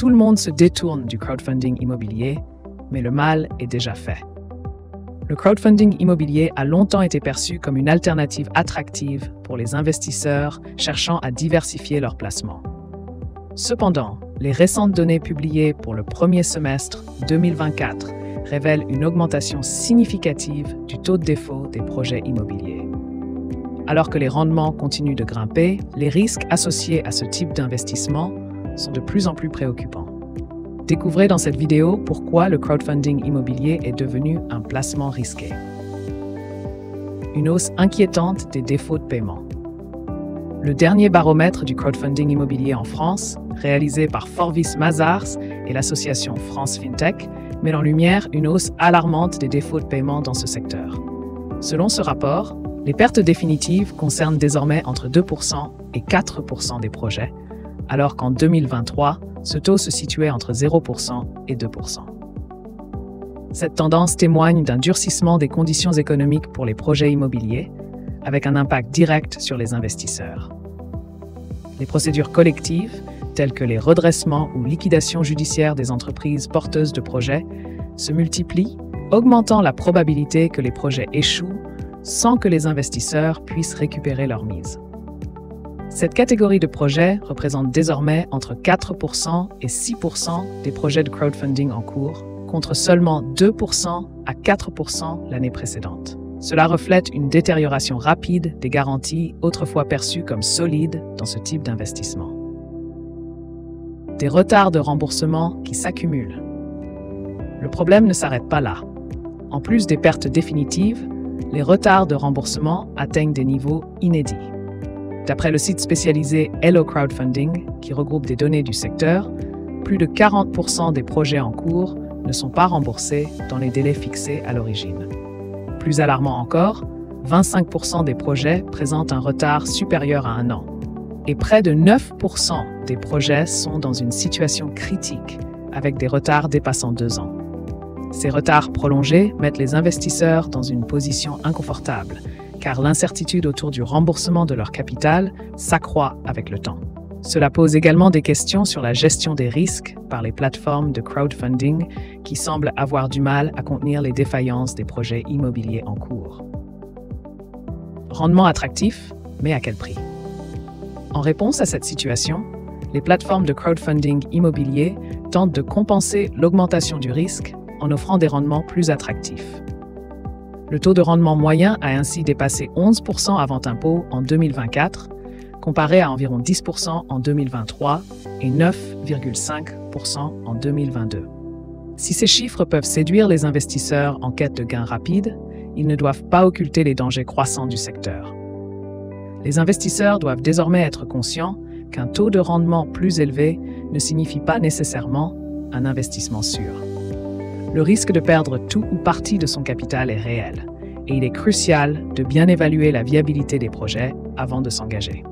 Tout le monde se détourne du crowdfunding immobilier, mais le mal est déjà fait. Le crowdfunding immobilier a longtemps été perçu comme une alternative attractive pour les investisseurs cherchant à diversifier leurs placements. Cependant, les récentes données publiées pour le premier semestre 2024 révèlent une augmentation significative du taux de défaut des projets immobiliers. Alors que les rendements continuent de grimper, les risques associés à ce type d'investissement sont de plus en plus préoccupants. Découvrez dans cette vidéo pourquoi le crowdfunding immobilier est devenu un placement risqué. Une hausse inquiétante des défauts de paiement. Le dernier baromètre du crowdfunding immobilier en France, réalisé par Forvis Mazars et l'association France FinTech, met en lumière une hausse alarmante des défauts de paiement dans ce secteur. Selon ce rapport, les pertes définitives concernent désormais entre 2% et 4% des projets, alors qu'en 2023, ce taux se situait entre 0% et 2%. Cette tendance témoigne d'un durcissement des conditions économiques pour les projets immobiliers, avec un impact direct sur les investisseurs. Les procédures collectives, telles que les redressements ou liquidations judiciaires des entreprises porteuses de projets, se multiplient, augmentant la probabilité que les projets échouent sans que les investisseurs puissent récupérer leur mise. Cette catégorie de projets représente désormais entre 4% et 6% des projets de crowdfunding en cours, contre seulement 2% à 4% l'année précédente. Cela reflète une détérioration rapide des garanties autrefois perçues comme solides dans ce type d'investissement. Des retards de remboursement qui s'accumulent. Le problème ne s'arrête pas là. En plus des pertes définitives, les retards de remboursement atteignent des niveaux inédits. D'après le site spécialisé Hello Crowdfunding, qui regroupe des données du secteur, plus de 40% des projets en cours ne sont pas remboursés dans les délais fixés à l'origine. Plus alarmant encore, 25% des projets présentent un retard supérieur à 1 an. Et près de 9% des projets sont dans une situation critique, avec des retards dépassant 2 ans. Ces retards prolongés mettent les investisseurs dans une position inconfortable, car l'incertitude autour du remboursement de leur capital s'accroît avec le temps. Cela pose également des questions sur la gestion des risques par les plateformes de crowdfunding qui semblent avoir du mal à contenir les défaillances des projets immobiliers en cours. Rendement attractif, mais à quel prix? En réponse à cette situation, les plateformes de crowdfunding immobilier tentent de compenser l'augmentation du risque en offrant des rendements plus attractifs. Le taux de rendement moyen a ainsi dépassé 11% avant impôt en 2024, comparé à environ 10% en 2023 et 9,5% en 2022. Si ces chiffres peuvent séduire les investisseurs en quête de gains rapides, ils ne doivent pas occulter les dangers croissants du secteur. Les investisseurs doivent désormais être conscients qu'un taux de rendement plus élevé ne signifie pas nécessairement un investissement sûr. Le risque de perdre tout ou partie de son capital est réel, et il est crucial de bien évaluer la viabilité des projets avant de s'engager.